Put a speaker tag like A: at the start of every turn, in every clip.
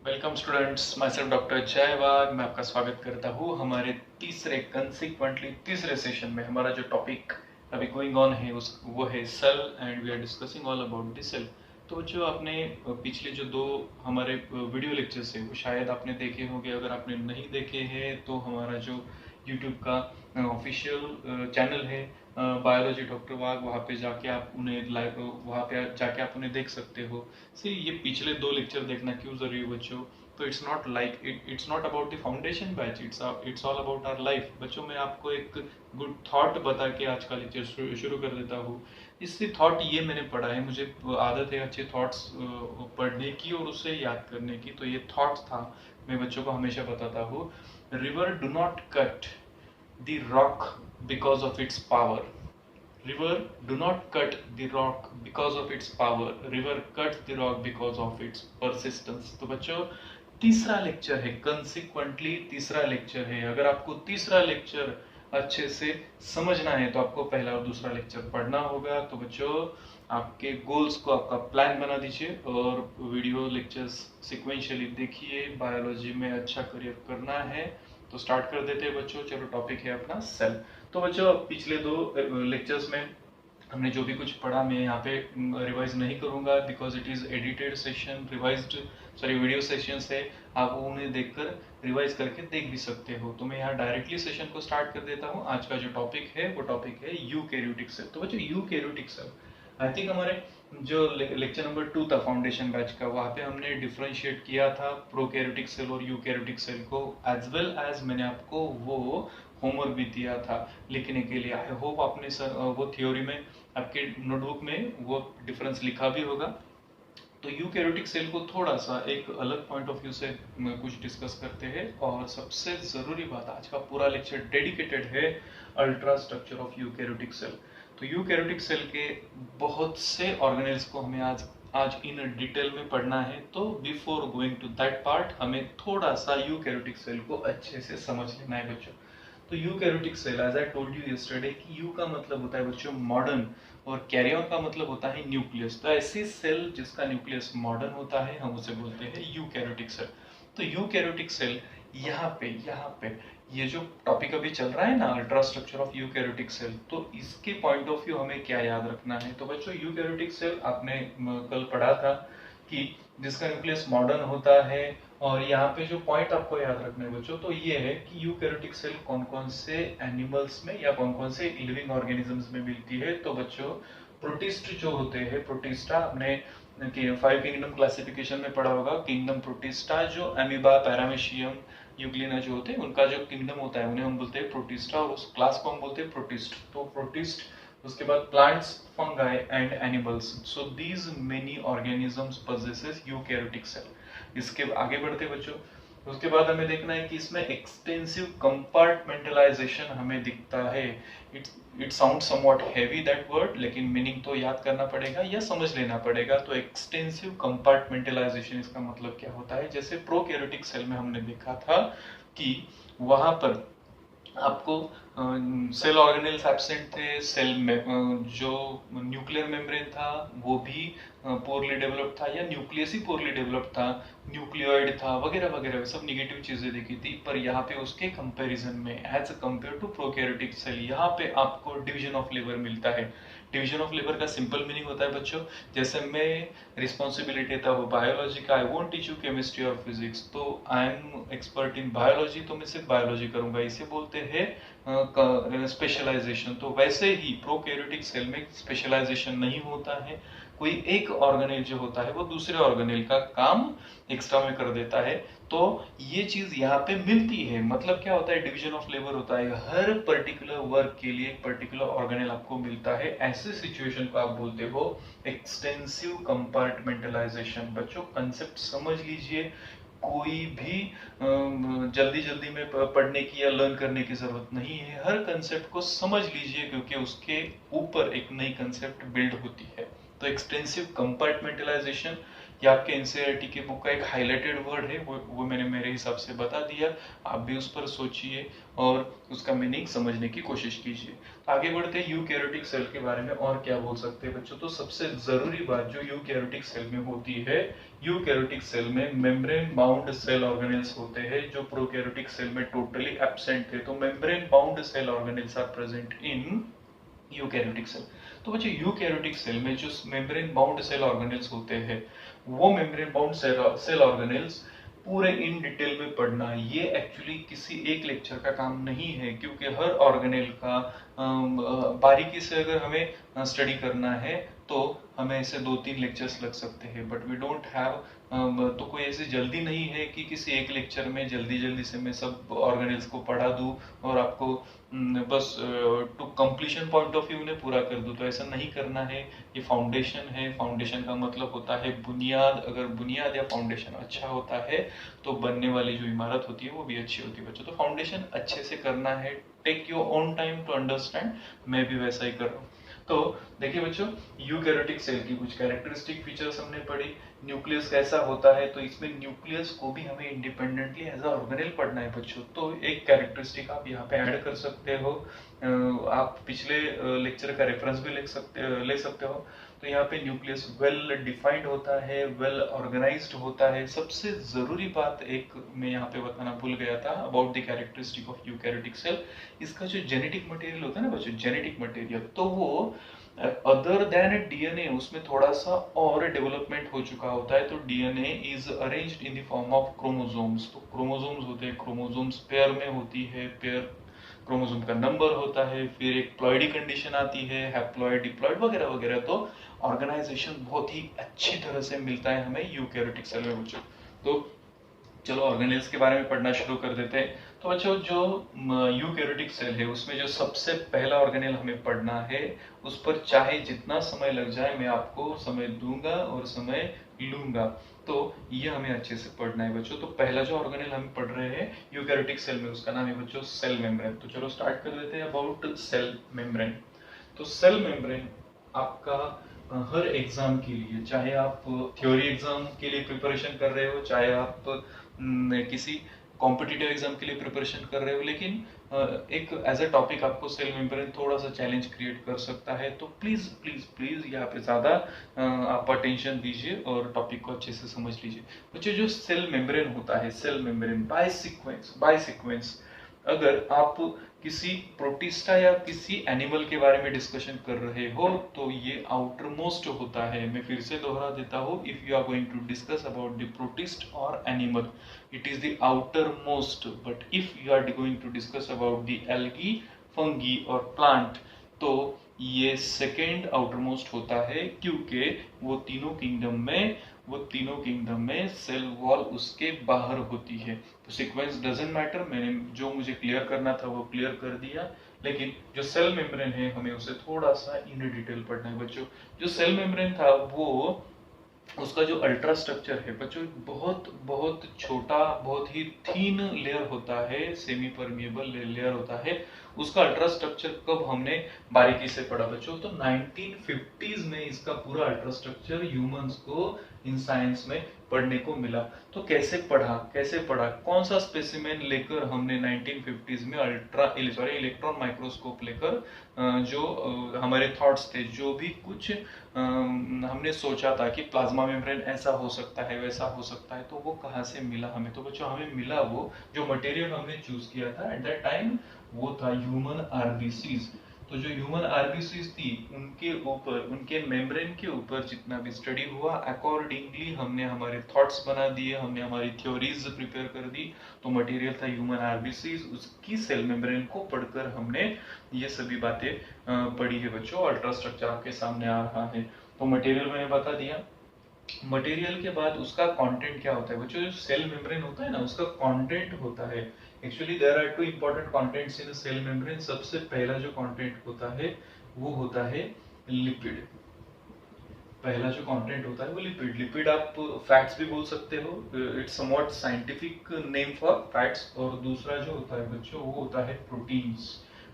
A: Welcome students, myself doctor Jaywag. मैं आपका स्वागत करता हूँ हमारे तीसरे सेशन में। हमारा जो टॉपिक अभी गोइंग ऑन है वो है cell and we are discussing all about the cell. तो जो आपने पिछले जो दो हमारे वीडियो लेक्चर्स है वो शायद आपने देखे होंगे। अगर आपने नहीं देखे हैं तो हमारा जो यूट्यूब का ऑफिशियल चैनल है बायोलॉजी डॉक्टर वाग, वहाँ पे जाके आप उन्हें लाइव वहाँ पे जाके आप उन्हें देख सकते हो। सी ये पिछले दो लेक्चर देखना क्यों जरूरी है बच्चों? तो it's not like it's not about the foundation batch, it's all about our life. बच्चों मैं आपको एक गुड थॉट बता के आज का लेक्चर शुरू कर देता हूँ। इससे थॉट ये मैंने पढ़ा है, मुझे आदत है अच्छे थॉट्स पढ़ने की और उसे याद करने की। तो ये थॉट था, मैं बच्चों को हमेशा बताता हूँ, river do not cut the rock because of its power. River do not cut the rock because of its power. River cuts the rock because of its persistence. तो बच्चों तीसरा लेक्चर है, कंसिक्वेंटली तीसरा लेक्चर है। अगर आपको तीसरा lecture अच्छे से समझना है तो आपको पहला और दूसरा लेक्चर पढ़ना होगा। तो बच्चों आपके गोल्स को आपका प्लान बना दीजिए और वीडियो लेक्चर्स सिक्वेंशियली देखिए। बायोलॉजी में अच्छा करियर करना है तो स्टार्ट कर देते हैं बच्चों। चलो टॉपिक है अपना सेल। तो बच्चों पिछले दो लेक्चर्स में हमने जो भी कुछ पढ़ा मैं यहाँ पे रिवाइज नहीं करूंगा because it is edited session, revised sorry video sessions है। आप उन्हें देखकर रिवाइज करके देख भी सकते हो। तो मैं यहाँ डायरेक्टली सेशन को स्टार्ट कर देता हूँ। आज का जो टॉपिक है वो टॉपिक है यूकैरियोटिक सेल। तो बच्चों यूकैरियोटिक सेल आई थिंक हमारे जो लेक्चर नंबर 2 था फाउंडेशन बैच का, वहाँ पे हमने डिफरेंशिएट किया था प्रोकैरियोटिक सेल और यूकैरियोटिक सेल को, एज वेल एज मैंने आपको वो होमवर्क भी दिया था लिखने के लिए। आई होप आपने वो थ्योरी में आपके नोटबुक में वो डिफरेंस लिखा भी होगा। तो यूकैरियोटिक सेल को थोड़ा सा एक अलग पॉइंट ऑफ व्यू से कुछ डिस्कस करते हैं। और सबसे जरूरी बात, आज का पूरा लेक्चर डेडिकेटेड है ultra structure of eukaryotic cell. तो यूकैरियोटिक सेल के बहुत से ऑर्गेनेल्स को हमें आज आज इन डिटेल में पढ़ना है। तो before going to that part हमें थोड़ा सा यूकैरियोटिक सेल को अच्छे से समझ लेना है बच्चों। तो eukaryotic cell, as I told you yesterday, कि यू का मतलब होता है बच्चों मॉडर्न और कैरियन का मतलब होता है न्यूक्लियस। तो ऐसी सेल जिसका न्यूक्लियस मॉडर्न होता है हम उसे बोलते हैं यूकैरियोटिक सेल। तो यूकैरियोटिक सेल यहाँ पे ये जो टॉपिक अभी चल रहा है ना, ultra structure of eukaryotic cell, तो इसके पॉइंट ऑफ व्यू हमें क्या याद रखना है? तो बच्चों यूकैरियोटिक सेल आपने कल पढ़ा था कि जिसका न्यूक्लियस मॉडर्न होता है। और यहाँ पे जो पॉइंट आपको याद रखना है बच्चों तो ये है कि यूकैरियोटिक सेल कौन कौन से एनिमल्स में या कौन कौन से लिविंग ऑर्गेनिजम्स में मिलती है। तो बच्चों प्रोटिस्ट जो होते हैं, प्रोटिस्टा, हमने 5 किंगडम क्लासिफिकेशन में पढ़ा होगा। किंगडम प्रोटिस्टा, जो अमीबा, पैरामीशियम, यूग्लिना जो होते हैं उनका जो किंगडम होता है उन्हें हम बोलते हैं प्रोटिस्टा और उस क्लास को हम बोलते हैं प्रोटिस्ट। तो प्रोटिस्ट, उसके बाद plants, fungi and animals. So these many organisms possesses eukaryotic cell. इसके आगे बढ़ते बच्चों, उसके बाद हमें देखना है कि इसमें एक्सटेंसिव कंपार्टमेंटलाइजेशन हमें दिखता है। It it sound somewhat heavy that word, लेकिन मीनिंग तो याद करना पड़ेगा या समझ लेना पड़ेगा। तो एक्सटेंसिव कंपार्टमेंटलाइजेशन इसका मतलब क्या होता है? जैसे प्रोकैरियोटिक सेल में हमने देखा था कि वहां पर आपको सेल ऑर्गेनेल्स एब्सेंट थे, सेल में जो न्यूक्लियर मेम्ब्रेन था वो भी पोरली डेवलप्ड था या न्यूक्लियस ही पोरली डेवलप्ड था, न्यूक्लियोइड था वगैरह वगैरह, सब निगेटिव चीजें देखी थी। पर यहाँ पे उसके कंपैरिजन में as compare to prokaryotic cell यहाँ पे आपको डिवीजन ऑफ लेबर मिलता है। डिवीजन ऑफ लेबर का सिंपल मीनिंग होता है बच्चों, जैसे मैं रिस्पॉन्सिबिलिटी था वो बायोलॉजी का, I won't teach you chemistry और फिजिक्स, तो I am expert in biology तो मैं सिर्फ बायोलॉजी करूंगा, इसे बोलते हैं स्पेशलाइजेशन। तो वैसे ही प्रोकैरियोटिक सेल में स्पेशलाइजेशन नहीं होता है। कोई एक ऑर्गेनेल जो होता है वो दूसरे ऑर्गेनेल का काम एक्स्ट्रा में कर देता है। तो ये चीज यहाँ पे मिलती है। मतलब क्या होता है? डिवीजन ऑफ लेबर होता है, हर पर्टिकुलर वर्क के लिए एक पर्टिकुलर ऑर्गेनेल आपको मिलता है। ऐसे सिचुएशन को आप बोलते हो एक्सटेंसिव कंपार्टमेंटलाइजेशन। बच्चों कंसेप्ट समझ लीजिए, कोई भी जल्दी जल्दी में पढ़ने की या लर्न करने की जरूरत नहीं है। हर कंसेप्ट को समझ लीजिए क्योंकि उसके ऊपर एक नई कंसेप्ट बिल्ड होती है। तो एक्सटेंसिव कंपार्टमेंटलाइजेशन ये आपके एनसीईआरटी के बुक का एक हाईलाइटेड वर्ड है, वो मैंने मेरे हिसाब से बता दिया। आप भी उस पर सोचिए और उसका मीनिंग समझने की कोशिश कीजिए। आगे बढ़ते हैं यूकैरियोटिक सेल के बारे में और क्या बोल सकते हैं बच्चों। तो सबसे जरूरी बात जो यूकैरियोटिक सेल में होती है, यूकैरियोटिक सेल में मेम्ब्रेन बाउंड सेल ऑर्गेनेल्स होते हैं जो प्रोकैरियोटिक सेल में टोटली एब्सेंट थे। तो membrane bound cell organelles are present in eukaryotic cell. तो बच्चों यूकैरियोटिक सेल में जो मेम्ब्रेन बाउंड सेल ऑर्गेनेल्स होते हैं, वो मेम्ब्रेन बाउंड सेल ऑर्गेनेल्स पूरे इन डिटेल में पढ़ना ये एक्चुअली किसी एक लेक्चर का काम नहीं है, क्योंकि हर ऑर्गेनेल का बारीकी से अगर हमें स्टडी करना है तो हमें ऐसे 2-3 लेक्चर्स लग सकते हैं। बट वी डोंट हैव, तो कोई ऐसी जल्दी नहीं है कि किसी एक लेक्चर में जल्दी जल्दी से मैं सब ऑर्गेनेल्स को पढ़ा दूं और आपको बस to completion point of view उन्हें पूरा कर दूं। तो ऐसा नहीं करना है। ये फाउंडेशन है, फाउंडेशन का मतलब होता है बुनियाद। अगर बुनियाद या फाउंडेशन अच्छा होता है तो बनने वाली जो इमारत होती है वो भी अच्छी होती है बच्चों। तो फाउंडेशन अच्छे से करना है, take your own time to understand. मैं भी वैसा ही कर रहा हूँ। तो देखिए बच्चों, यूकैरियोटिक सेल की कुछ कैरेक्टरिस्टिक फीचर्स हमने पढ़ी। न्यूक्लियस कैसा होता है, तो इसमें न्यूक्लियस को भी हमें इंडिपेंडेंटली एज अ ऑर्गेनेल पढ़ना है बच्चों। तो एक कैरेक्टरिस्टिक आप यहाँ पे ऐड कर सकते हो। आप पिछले लेक्चर का रेफरेंस भी ले सकते हो। तो यहाँ पे न्यूक्लियस वेल डिफाइंड होता है, वेल ऑर्गेनाइज्ड होता है। सबसे जरूरी बात एक मैं यहाँ पे बताना भूल गया था about the characteristic of eukaryotic cell. इसका जो जेनेटिक मटेरियल होता है ना बच्चों, जेनेटिक मटेरियल, तो वो अदर देन डीएनए उसमें थोड़ा सा और डेवलपमेंट हो चुका होता है। तो DNA is arranged in the form of chromosomes. तो क्रोमोसोम्स होते हैं, क्रोमोसोम्स पेयर में होती है, पेयर क्रोमोसोम का नंबर होता है, फिर एक प्लॉइडी कंडीशन आती है, हैप्लॉइड, डिप्लॉइड वगैरह वगैरह। तो ऑर्गेनाइजेशन बहुत ही अच्छी तरह से मिलता है हमें यूकैरियोटिक सेल में बच्चों। तो चलो ऑर्गेनेल्स के बारे में पढ़ना शुरू कर देते हैं। तो बच्चों जो यूकैरियोटिक सेल है उसमें जो सबसे पहला ऑर्गेनेल हमें पढ़ना है, उस पर चाहे जितना समय लग जाए मैं आपको समय दूंगा और समय लूंगा। तो ये हमें अच्छे से पढ़ना है बच्चों। तो पहला जो ऑर्गेनेल हम पढ़ रहे हैं यूकैरियोटिक सेल में, उसका नाम है बच्चों सेल मेम्ब्रेन। तो चलो स्टार्ट कर लेते हैं अबाउट सेल मेम्ब्रेन। तो सेल मेम्ब्रेन आपका हर एग्जाम के लिए, चाहे आप थ्योरी एग्जाम के लिए प्रिपरेशन कर रहे हो, चाहे आप किसी कॉम्पिटिटिव एग्जाम के लिए प्रिपरेशन कर रहे हो, लेकिन एक एज अ टॉपिक आपको सेल मेम्ब्रेन थोड़ा सा चैलेंज क्रिएट कर सकता है। तो प्लीज प्लीज प्लीज यहाँ पे ज्यादा आप अटेंशन दीजिए और टॉपिक को अच्छे से समझ लीजिए बच्चों। जो सेल मेम्ब्रेन होता है, सेल मेम्ब्रेन बाय सीक्वेंस अगर आप किसी प्रोटिस्टा या किसी एनिमल के बारे में डिस्कशन कर रहे हो तो ये आउटर मोस्ट होता है। मैं फिर से दोहरा देता हूँ, if you are going to discuss about the protist और animal, it is the outermost, but if you are going to discuss about the algae, fungi और plant, तो ये सेकेंड आउटरमोस्ट होता है, क्योंकि वो तीनों किंगडम में सेल वॉल उसके बाहर होती है। तो सीक्वेंस डजंट मैटर, मैंने जो मुझे क्लियर करना था वो क्लियर कर दिया। लेकिन जो सेल मेम्ब्रेन है हमें उसे थोड़ा सा इन डिटेल पढ़ना है बच्चों। जो सेल मेम्ब्रेन था वो, उसका जो अल्ट्रा स्ट्रक्चर है बच्चों, बहुत बहुत छोटा, बहुत ही थीन लेयर होता है, सेमी परमिएबल लेयर होता है। उसका अल्ट्रा स्ट्रक्चर कब हमने बारीकी से पढ़ा बच्चों, तो 1950s में इसका पूरा अल्ट्रा स्ट्रक्चर ह्यूमंस को इन साइंस में पढ़ने को मिला। तो कैसे पढ़ा, कौन सा स्पेसिमेन लेकर हमने 1950s में इलेक्ट्रॉन माइक्रोस्कोप लेकर जो हमारे थॉट्स थे, जो भी कुछ हमने सोचा था कि प्लाज्मा मेम्ब्रेन ऐसा हो सकता है, वैसा हो सकता है, तो वो कहाँ से मिला हमें। तो बच्चों हमें मिला, वो जो मटेरियल हमने चूज किया था एट दैट टाइम वो था ह्यूमन आरबीसीज। तो जो ह्यूमन आरबीसीज थी उनके ऊपर, उनके मेम्ब्रेन के ऊपर जितना भी स्टडी हुआ, अकॉर्डिंगली हमने हमारे थॉट्स बना दिए, हमने हमारी थ्योरीज प्रिपेयर कर दी। तो मटेरियल था ह्यूमन आरबीसीज, उसकी सेल मेम्ब्रेन को पढ़कर हमने ये सभी बातें पढ़ी है बच्चों। अल्ट्रा स्ट्रक्चर आपके सामने आ रहा है। तो मटेरियल मैंने बता दिया। मटेरियल के बाद उसका कंटेंट क्या होता है बच्चों, जो सेल मेम्ब्रेन होता है ना उसका कंटेंट होता है। Actually there are two important contents in cell membrane. सबसे पहला जो कंटेंट होता है वो होता है लिपिड। पहला जो कंटेंट होता है वो लिपिड आप फैट्स भी बोल सकते हो, it's somewhat scientific name for fats. और दूसरा जो होता है बच्चों वो होता है प्रोटीन्स।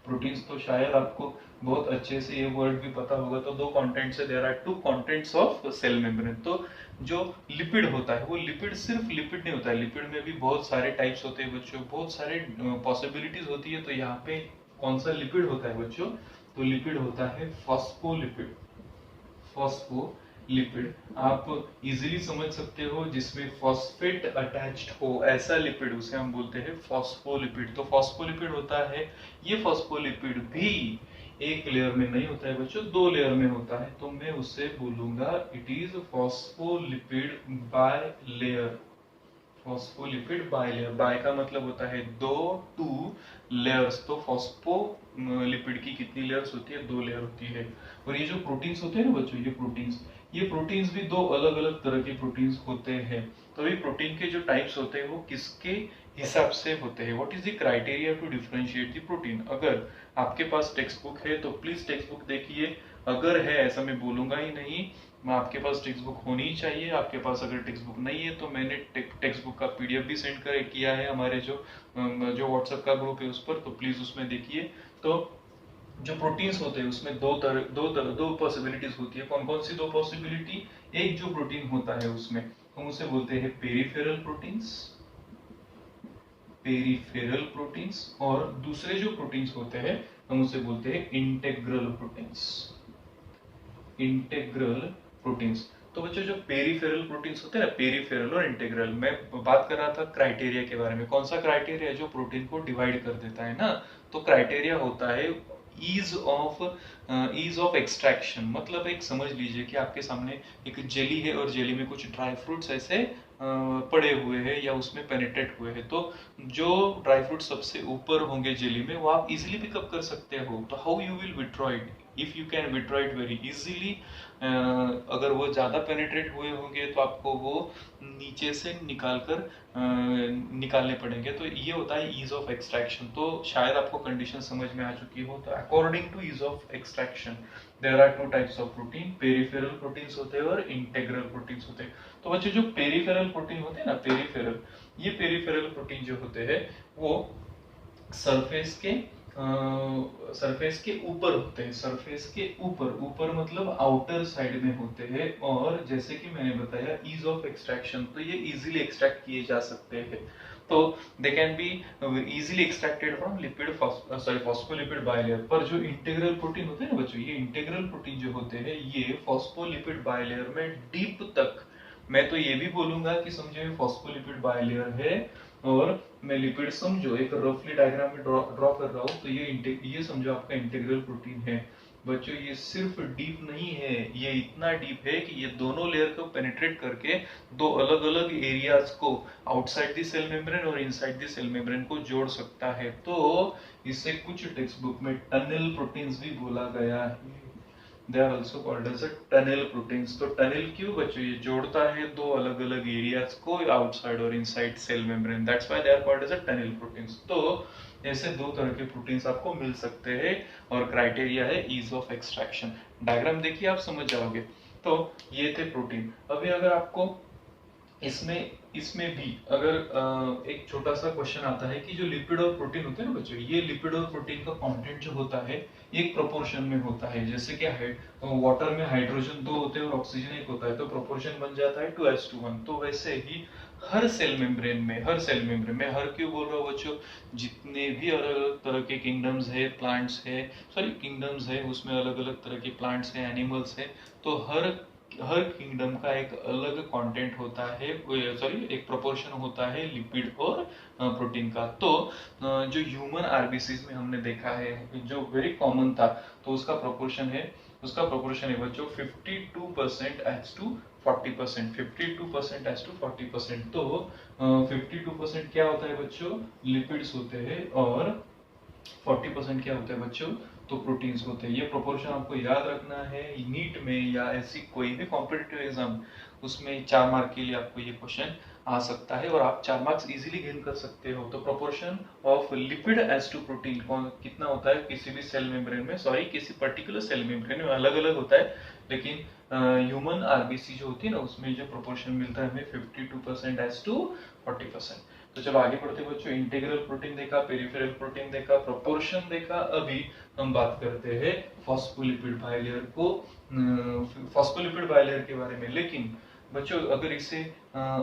A: प्रोटीन्स तो शायद आपको बहुत अच्छे से ये वर्ड भी पता होगा। तो दो कंटेंट्स है, there are two contents of cell membrane. तो जो लिपिड होता है वो लिपिड सिर्फ लिपिड नहीं होता है, लिपिड में भी बहुत सारे टाइप्स होते हैं बच्चों, बहुत सारे पॉसिबिलिटीज होती है। तो यहाँ पे कौन सा लिपिड होता है बच्चों, तो लिपिड होता है फॉस्फोलिपिड। फॉस्फोलिपिड आप इजीली समझ सकते हो, जिसमें फॉस्फेट अटैच्ड हो ऐसा लिपिड उसे हम बोलते हैं फॉस्फोलिपिड। तो फॉस्फोलिपिड होता है, ये फॉस्फोलिपिड भी एक लेयर में नहीं होता है बच्चों, दो लेयर में होता है। तो मैं उससे बोलूंगा it is phospholipid bilayer. Phospholipid bilayer, bi का मतलब होता है दो, टू लेयर्स। तो फॉस्फोलिपिड की कितनी लेयर्स होती है, दो लेयर होती है। और ये जो प्रोटीन्स होते हैं ना बच्चों, ये प्रोटीन्स भी दो अलग अलग तरह के प्रोटीन्स होते हैं। तो ये प्रोटीन के जो टाइप्स होते हैं वो किसके हिसाब से होते हैं, what is the criteria to differentiate the protein. अगर आपके पास टेक्स्ट बुक है तो प्लीज टेक्स्ट बुक देखिए, अगर है ऐसा मैं बोलूंगा ही नहीं, आपके पास टेक्स्ट बुक होनी ही चाहिए। आपके पास अगर टेक्स्ट बुक नहीं है तो मैंने टेक्स्ट बुक का पीडीएफ भी सेंड कर किया है हमारे जो व्हाट्सएप का ग्रुप है उस पर, तो प्लीज उसमें देखिए। तो जो प्रोटीन्स होते हैं उसमें दो पॉसिबिलिटीज होती है। कौन कौन सी दो पॉसिबिलिटी, एक जो प्रोटीन होता है उसमें हम उसे बोलते हैं पेरिफेरल प्रोटीन्स, और दूसरे जो प्रोटीन्स होते हैं हम उसे बोलते हैं इंटेग्रल प्रोटीन्स। तो बच्चों जो पेरिफेरल प्रोटीन्स होते हैं ना, पेरिफेरल और इंटेग्रल, मैं बात कर रहा था क्राइटेरिया के बारे में। कौन सा क्राइटेरिया जो प्रोटीन को डिवाइड कर देता है ना, तो क्राइटेरिया होता है ईज ऑफ एक्सट्रैक्शन। मतलब एक समझ लीजिए कि आपके सामने एक जेली है और जेली में कुछ ड्राई फ्रूट्स ऐसे पड़े हुए हैं या उसमें पेनिट्रेट हुए हैं। तो जो ड्राई फ्रूट सबसे ऊपर होंगे जेली में वो आप इजीली पिकअप कर सकते हो। तो how you will withdraw it, if you can withdraw it very easily. अगर वो ज्यादा पेनिट्रेट हुए होंगे तो आपको वो नीचे से निकालने पड़ेंगे। तो ये होता है ईज ऑफ एक्सट्रैक्शन। तो शायद आपको कंडीशन समझ में आ चुकी हो। तो according to ease of extraction there are two types of protein, peripheral proteins होते हैं और इंटेग्रल प्रोटीन्स होते हैं। तो बच्चे जो पेरिफेरल प्रोटीन होते हैं ना, ये पेरिफेरल प्रोटीन जो होते हैं वो सरफेस के ऊपर होते हैं, सरफेस के ऊपर मतलब आउटर साइड में होते हैं। और जैसे कि मैंने बताया ईज ऑफ एक्सट्रैक्शन, तो ये इजीली एक्सट्रैक्ट किए जा सकते हैं। तो दे can be easily extracted from phospholipid bilayer. पर जो इंटीग्रल प्रोटीन होते हैं ना बच्चों, ये इंटीग्रल प्रोटीन जो होते हैं ये फॉस्फोलिपिड बायलेयर में डीप तक, मैं तो ये भी बोलूंगा कि समझो फॉस्फोलिपिड बायलेयर है और मैं लिपिड समझो एक रफली डायग्राम में ड्रॉ कर रहा हूँ, तो ये समझो आपका इंटीग्रल प्रोटीन है। बच्चों ये सिर्फ डीप नहीं है, ये इतना डीप है कि ये दोनों लेयर को पेनिट्रेट करके दो अलग अलग एरियाज को आउटसाइड द सेल मेम्ब्रेन और इनसाइड द सेल मेम्ब्रेन को जोड़ सकता है। तो इसे कुछ टेक्स्ट बुक में टनल प्रोटीन्स भी बोला गया है। They are also called as a tunnel proteins। तो टनल क्यों बच्चों, ये जोड़ता है दो अलग अलग एरियाज को आउटसाइड और inside cell membrane, that's why they are called as a tunnel proteins. तो ऐसे दो तरह के प्रोटीन्स आपको मिल सकते हैं और क्राइटेरिया है ईज ऑफ एक्सट्रैक्शन। डायग्राम देखिए आप समझ जाओगे। तो ये थे प्रोटीन। अभी अगर आपको इसमें भी अगर एक छोटा सा क्वेश्चन आता है कि जो लिपिड और प्रोटीन होते हैं ना बच्चों, ये लिपिड और प्रोटीन का कंटेंट जो होता है एक प्रोपोर्शन में होता है। जैसे कि वाटर में हाइड्रोजन 2 होते हैं और ऑक्सीजन 1 होता है, तो प्रोपोर्शन बन जाता है 2:1। तो वैसे ही हर सेल मेम्ब्रेन में हर क्यों बोल रहा हूँ बच्चों, जितने भी अलग अलग तरह के किंगडम्स है, प्लांट्स है, किंगडम्स है, उसमें अलग अलग तरह के प्लांट्स है, एनिमल्स है, तो हर किंगडम का एक अलग कंटेंट होता है, एक प्रोपोर्शन होता है लिपिड और प्रोटीन का। तो जो ह्यूमन आरबीसीज में हमने देखा है जो वेरी कॉमन था, तो उसका प्रोपोर्शन है बच्चों 52% एज टू 40%, 52% एज टू 40%। तो 52% क्या होता है बच्चों, लिपिड्स होते हैं और 40% क्या होता है बच्चों, तो प्रोटीन्स होते हैं। ये प्रोपोर्शन आपको याद रखना है। नीट में या ऐसी कोई भी कॉम्पिटिटिव एग्जाम उसमें 4 मार्क के लिए आपको ये क्वेश्चन आ सकता है और आप 4 मार्क्स इजीली गेन कर सकते हो। तो proportion of lipid as to protein कितना होता है किसी भी सेल मेम्ब्रेन में, किसी पर्टिकुलर सेल मेम्ब्रेन में अलग अलग होता है, लेकिन ह्यूमन आरबीसी जो होती है ना उसमें जो प्रोपोर्शन मिलता है हमें 52% एज टू 40%। तो चलो आगे बढ़ते बच्चों, इंटीग्रल प्रोटीन देखा, पेरिफेरल प्रोटीन देखा, प्रोपोर्शन देखा। अभी हम बात करते हैं फॉस्फोलिपिड बाइलेयर को, फॉस्फोलिपिड बाइलेयर के बारे में। लेकिन बच्चों अगर इसे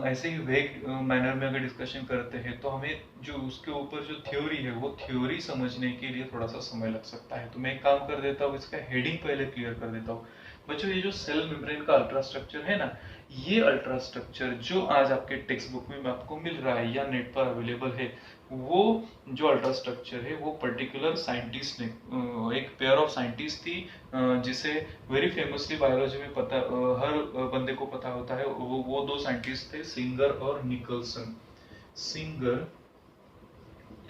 A: ऐसे ही वेग मैनर में अगर डिस्कशन करते हैं तो हमें जो उसके ऊपर जो थ्योरी है वो थ्योरी समझने के लिए थोड़ा सा समय लग सकता है। तो मैं एक काम कर देता हूँ, इसका हेडिंग पहले क्लियर कर देता हूँ। बच्चों ये जो सेल मेम्ब्रेन का अल्ट्रा स्ट्रक्चर है ना, ये अल्ट्रा स्ट्रक्चर जो आज आपके टेक्स्ट बुक में आपको मिल रहा है या नेट पर अवेलेबल है, वो जो अल्ट्रा स्ट्रक्चर है वो पर्टिकुलर साइंटिस्ट ने, एक पेयर ऑफ साइंटिस्ट थी जिसे वेरी फेमसली बायोलॉजी में पता, हर बंदे को पता होता है। वो दो साइंटिस्ट थे, सिंगर और निकलसन, सिंगर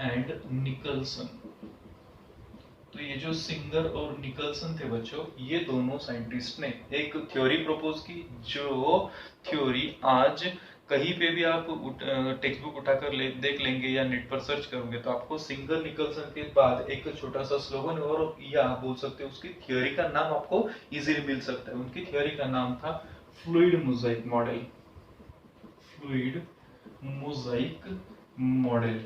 A: एंड निकलसन। तो ये जो सिंगर और निकलसन थे बच्चों, ये दोनों साइंटिस्ट ने एक थ्योरी प्रपोज की, जो थ्योरी आज कहीं पे भी आप टेक्स्ट बुक उठाकर देख लेंगे या नेट पर सर्च करोगे तो आपको सिंगर निकलसन के बाद एक छोटा सा स्लोगन और या आप बोल सकते हो उसकी थ्योरी का नाम आपको इजीली मिल सकता है। उनकी थ्योरी का नाम था fluid mosaic model, fluid mosaic model,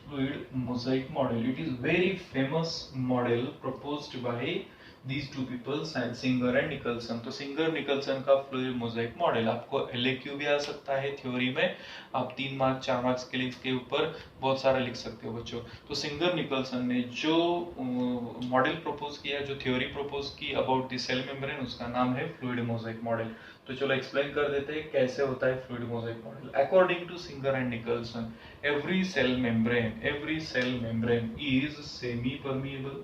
A: fluid mosaic model. It is very famous model proposed by these two people, singer and Nicholson. तो सिंगर निकलसन का फ्लूइड मोजाइक मॉडल आपको LAQ भी आ सकता है थ्योरी में, आप 3 मार्क्स 4 मार्क्स के लिए इसके ऊपर बहुत सारा लिख सकते हो बच्चों। तो सिंगर निकलसन ने जो मॉडल प्रपोज किया, जो थ्योरी प्रपोज की अबाउट द सेल मेम्ब्रेन, उसका नाम है फ्लूइड मोजाइक मॉडल। तो चलो एक्सप्लेन कर देते हैं कैसे होता है fluid mosaic model. According to Singer and Nicolson, every cell membrane is semi permeable,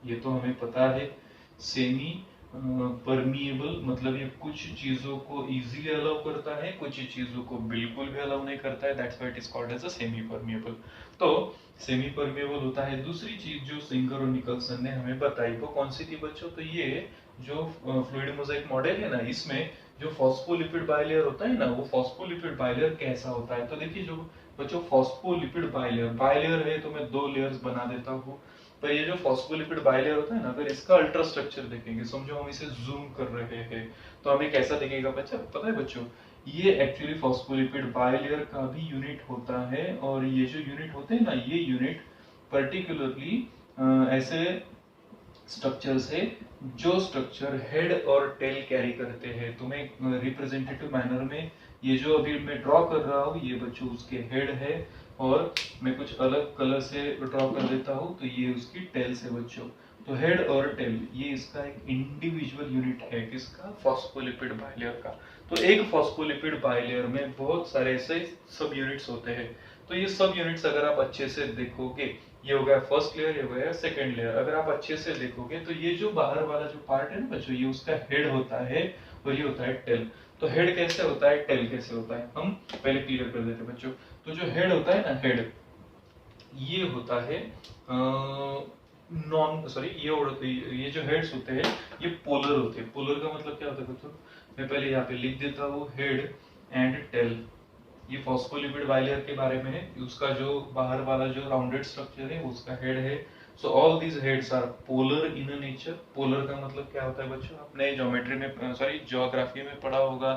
A: ये तो हमें पता है। सेमी परमिएबल मतलब ये कुछ चीजों को इजीली अलाउ करता है, कुछ चीजों को बिल्कुल भी अलाउ नहीं करता है, that's why it is called as a semi permeable. तो सेमी परमिएबल होता है। दूसरी चीज जो सिंगर और निकलसन ने हमें बताई वो कौन सी थी बच्चों, तो ये जो फ्लूइड मोजाइक मॉडल है ना, इसमें जो फॉस्फोलिपिड बाइलेयर होता है ना, वो फॉस्फोलिपिड बाइलेयर कैसा होता है। तो देखिए जो बच्चों फॉस्फोलिपिड बाइलेयर, बाइलेयर है तो मैं 2 लेयर्स बना देता हूँ। पर ये जो फॉस्फोलिपिड बाइलेयर होता है ना, अगर इसका अल्ट्रा स्ट्रक्चर देखेंगे, समझो हम इसे जूम कर रहे हैं तो हमें कैसा दिखेगा बच्चा, पता है बच्चों, ये एक्चुअली फॉस्फोलिपिड बाइलेयर का भी यूनिट होता है। और ये जो यूनिट होते हैं ना, ये यूनिट पर्टिकुलरली ऐसे स्ट्रक्चर्स है जो स्ट्रक्चर हेड और टेल कैरी करते हैं। तो मैं रिप्रेजेंटेटिव मैनर में ये जो अभी मैं ड्रॉ कर रहा हूँ, ये बच्चों उसके हेड है, और मैं कुछ अलग कलर से ड्रॉ कर देता हूँ तो ये उसकी टेल से बच्चों। तो हेड और टेल ये इसका एक इंडिविजुअल यूनिट है, किसका, फॉस्फोलिपिड बाइलेयर का। तो एक फॉस्फोलिपिड बाइलेयर में बहुत सारे ऐसे सब यूनिट्स होते हैं। तो ये सब यूनिट्स अगर आप अच्छे से देखोगे, ये हो गया फर्स्ट लेयर, ये हो गया सेकंड लेयर। अगर आप अच्छे से देखोगे तो ये जो बाहर वाला जो पार्ट है ना बच्चों, ये उसका हेड होता है और ये होता है टेल। तो हेड कैसे होता है, टेल कैसे होता है, हम पहले क्लियर कर देते हैं बच्चों। तो जो हेड होता है ना, हेड ये होता है ये जो हेड्स होते हैं ये पोलर होते हैं। पोलर का मतलब क्या होता है बच्चों, मैं पहले यहाँ पे लिख देता हूँ, हेड एंड टेल। ये फॉस्फोलिपिड बाइलेयर के बारे में है, उसका जो बाहर वाला जो राउंडेड स्ट्रक्चर है उसका हेड है। So all these heads are polar in nature. Polar का मतलब क्या होता है बच्चों, आपने ज्योमेट्री में ज्योग्राफी में पढ़ा होगा,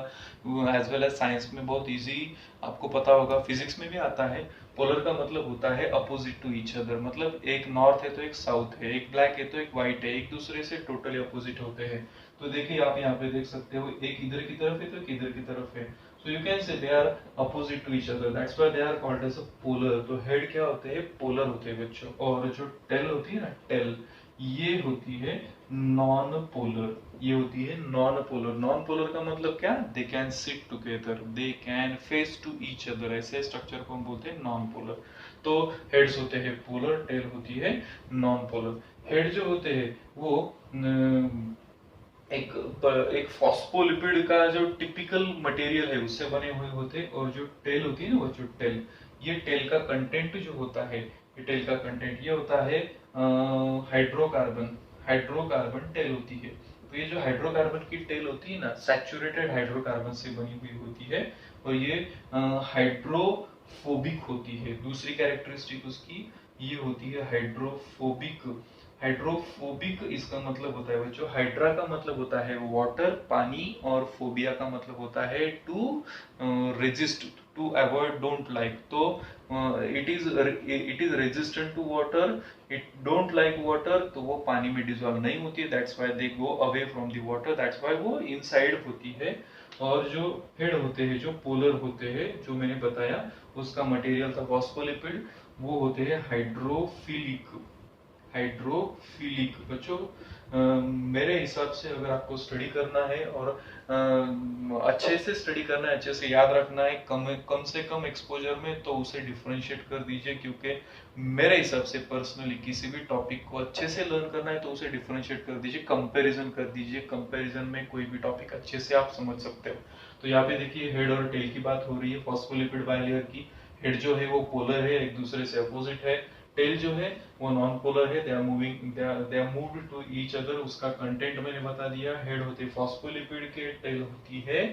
A: एज वेल एज साइंस में बहुत इजी आपको पता होगा, फिजिक्स में भी आता है। पोलर का मतलब होता है अपोजिट टू ईच अदर, मतलब एक नॉर्थ है तो एक साउथ है, एक ब्लैक है तो एक व्हाइट है, एक दूसरे से टोटली अपोजिट होते हैं। तो देखिए आप यहाँ पे देख सकते हो, एक इधर की तरफ है तो एक इधर की तरफ है। So you can say they are opposite to each other. That's why they are called as a polar. तो head क्या होते हैं, polar होते हैं बच्चों। और जो tail होती है ना, tail, ये होती है नॉन पोलर, ये होती है नॉन पोलर। नॉन पोलर का मतलब क्या, they can sit together, they can face to each other, ऐसे स्ट्रक्चर को हम बोलते हैं नॉन पोलर। तो हेड्स होते हैं पोलर, टेल होती है नॉन पोलर। हेड जो होते हैं वो एक फॉस्फोलिपिड का जो टिपिकल मटेरियल है उससे बने हुए होते हैं। और जो टेल होती है ना बच्चों, टेल, ये टेल का कंटेंट जो होता है, ये टेल का कंटेंट ये होता है हाइड्रोकार्बन। हाइड्रोकार्बन टेल होती है। तो ये जो हाइड्रोकार्बन की टेल होती है ना, सैचुरेटेड हाइड्रोकार्बन से बनी हुई होती है और ये हाइड्रोफोबिक होती है। दूसरी कैरेक्टरिस्टिक उसकी ये होती है हाइड्रोफोबिक। हाइड्रोफोबिक इसका मतलब होता है बच्चों, हाइड्रा का मतलब होता है वाटर पानी, और फोबिया का मतलब होता है to resist, to avoid, don't like. तो it is resistant to water, it don't like water, तो वो पानी में डिजोल्व नहीं होती है, that's why they go away from the water, that's why वो इनसाइड होती है। और जो हेड होते हैं, जो पोलर होते हैं, जो मैंने बताया उसका मटेरियल था फॉस्फोलिपिड, वो होते हैं हाइड्रोफिलिक। हाइड्रोफिलिक बच्चों, मेरे हिसाब से अगर आपको स्टडी करना है और अच्छे से स्टडी करना है, अच्छे से याद रखना है, कम से कम एक्सपोजर में, तो उसे डिफरेंशिएट कर दीजिए। क्योंकि मेरे हिसाब से पर्सनली किसी भी टॉपिक को अच्छे से लर्न करना है तो उसे डिफरेंशिएट कर दीजिए, कंपैरिजन कर दीजिए। कंपैरिजन में कोई भी टॉपिक अच्छे से आप समझ सकते हो। तो यहाँ पे देखिए हेड और टेल की बात हो रही है फॉस्फोलिपिड बाइलेयर की। हेड जो है वो पोलर है, एक दूसरे से अपोजिट है। टेल जो है वो नॉन पोलर है, they are moved to each other. उसका कंटेंट मैंने बता दिया। हेड होती है फॉस्फोलिपिड के, टेल होती है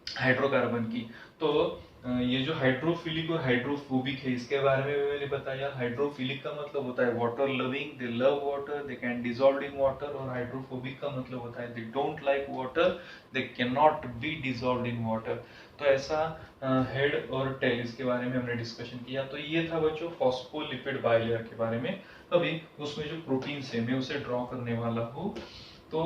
A: हाइड्रोकार्बन की। तो ये जो हाइड्रोफिलिक और हाइड्रोफोबिक है इसके बारे में भी मैंने बताया। हाइड्रोफिलिक का मतलब होता है water loving, they love water, they can dissolve in water. और हाइड्रोफोबिक का मतलब होता है they don't like water, they can not be dissolve in water. तो ऐसा हेड और टेल इसके बारे में हमने डिस्कशन किया। तो ये था बच्चों फॉस्फोलिपिड बाइलेयर के बारे में। अभी उसमें जो प्रोटीन है मैं उसे ड्रॉ करने वाला हूँ। तो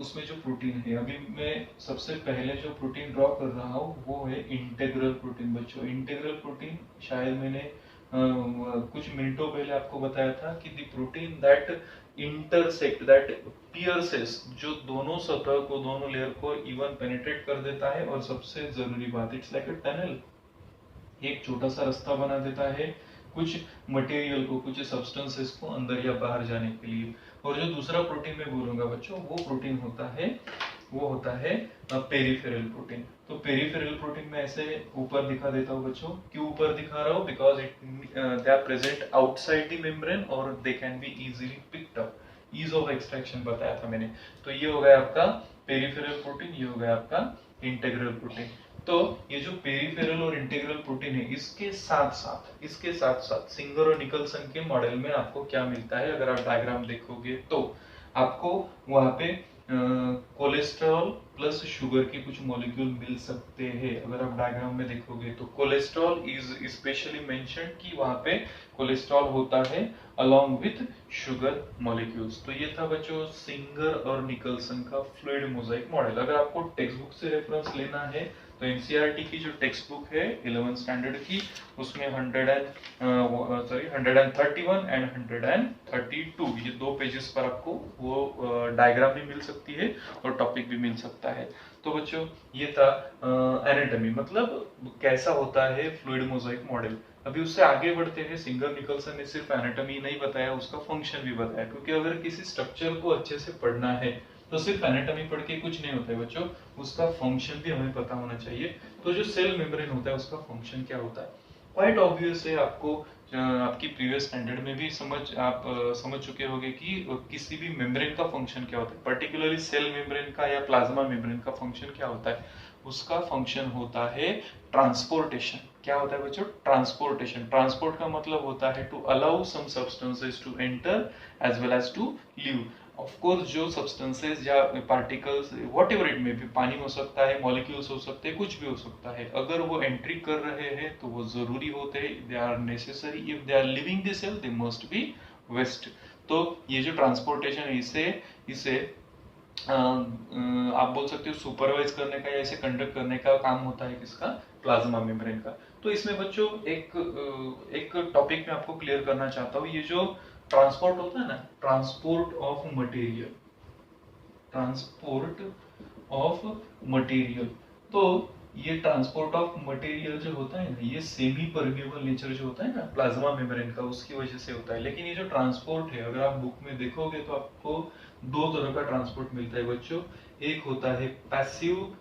A: उसमें जो प्रोटीन है, अभी मैं सबसे पहले जो प्रोटीन ड्रॉ कर रहा हूँ वो है इंटीग्रल प्रोटीन। बच्चों इंटीग्रल प्रोटीन शायद मैंने कुछ मिनटों पहले आपको बताया था कि the protein that intersect, that pierces, जो दोनों सतह को, दोनों लेयर को इवन पेनिट्रेट कर देता है। और सबसे जरूरी बात, इट्स लाइक अ टनल, एक छोटा सा रास्ता बना देता है कुछ मटेरियल को, कुछ सब्सटेंसेस को अंदर या बाहर जाने के लिए। और जो दूसरा प्रोटीन मैं बोलूंगा बच्चों वो प्रोटीन होता है, वो होता है पेरिफेरल प्रोटीन। तो पेरिफेरल प्रोटीन में ऐसे ऊपर दिखा देता हूँ बच्चों। क्यों ऊपर दिखा रहा हूँ? Because they are present outside the membrane और they can be easily picked up. Ease of extraction बताया था मैंने। तो ये हो गया आपका पेरिफेरल प्रोटीन, ये हो गया आपका इंटीग्रल प्रोटीन। तो ये जो पेरिफेरल और इंटीग्रल प्रोटीन है, इसके साथ साथ सिंगर और निकलसन के मॉडल में आपको क्या मिलता है? अगर आप डायग्राम देखोगे तो आपको वहां पे कोलेस्ट्रॉल प्लस शुगर के कुछ मॉलिक्यूल मिल सकते हैं। अगर आप डायग्राम में देखोगे तो कोलेस्ट्रॉल इज स्पेशली मेंशन्ड कि वहां पे कोलेस्ट्रॉल होता है अलोंग विथ शुगर मॉलिक्यूल्स। तो ये था बच्चों सिंगर और निकलसन का फ्लूइड मोजाइक मॉडल। अगर आपको टेक्स्ट बुक से रेफरेंस लेना है तो एनसीईआरटी की जो टेक्स्ट बुक है 11th स्टैंडर्ड की, उसमें 131 एंड 132 ये दो पेजेस पर आपको वो डायग्राम भी मिल सकती है और टॉपिक भी मिल सकता है। तो बच्चों ये था एनाटॉमी, मतलब कैसा होता है फ्लूइड मोजाइक मॉडल। अभी उससे आगे बढ़ते हैं। सिंगर निकलसन ने सिर्फ एनाटॉमी नहीं बताया, उसका फंक्शन भी बताया। क्योंकि अगर किसी स्ट्रक्चर को अच्छे से पढ़ना है तो सिर्फ एनाटॉमी पढ़ के कुछ नहीं होता है बच्चों, उसका फंक्शन भी हमें पता होना चाहिए। तो जो सेल मेम्ब्रेन होता है उसका फंक्शन क्या होता है? क्वाइट ऑब्वियस है, आपको आपकी प्रीवियस स्टैंडर्ड में भी समझ चुके होंगे कि किसी भी मेम्ब्रेन का फंक्शन क्या होता है, पर्टिकुलरली सेल मेम्ब्रेन का या प्लाज्मा मेम्ब्रेन का फंक्शन क्या होता है। उसका फंक्शन होता है ट्रांसपोर्टेशन। क्या होता है बच्चों? ट्रांसपोर्टेशन। ट्रांसपोर्ट का मतलब होता है to allow some substances to enter as well as to leave. Of course जो सब्सटेंसेस या particles whatever it may be, पानी हो सकता है, मॉलिक्यूल्स हो सकते हैं, कुछ भी हो सकता है, अगर वो एंट्री कर रहे हैं तो वो जरूरी होते हैं, they are necessary. If they are living the cell they must be waste. तो ये जो ट्रांसपोर्टेशन है इसे आप बोल सकते हो सुपरवाइज करने का या इसे कंडक्ट करने का काम होता है किसका? प्लाज्मा मेम्ब्रेन का। तो इसमें बच्चों एक टॉपिक में आपको क्लियर करना चाहता हूँ। ये जो ट्रांसपोर्ट होता है ना, transport of material, transport of material, तो ये ट्रांसपोर्ट ऑफ मटेरियल जो होता है ना, ये सेमी परमेबल नेचर जो होता है ना प्लाज्मा मेम्ब्रेन का, उसकी वजह से होता है। लेकिन ये जो ट्रांसपोर्ट है, अगर आप बुक में देखोगे तो आपको दो तरह का ट्रांसपोर्ट मिलता है बच्चों। एक होता है पैसिव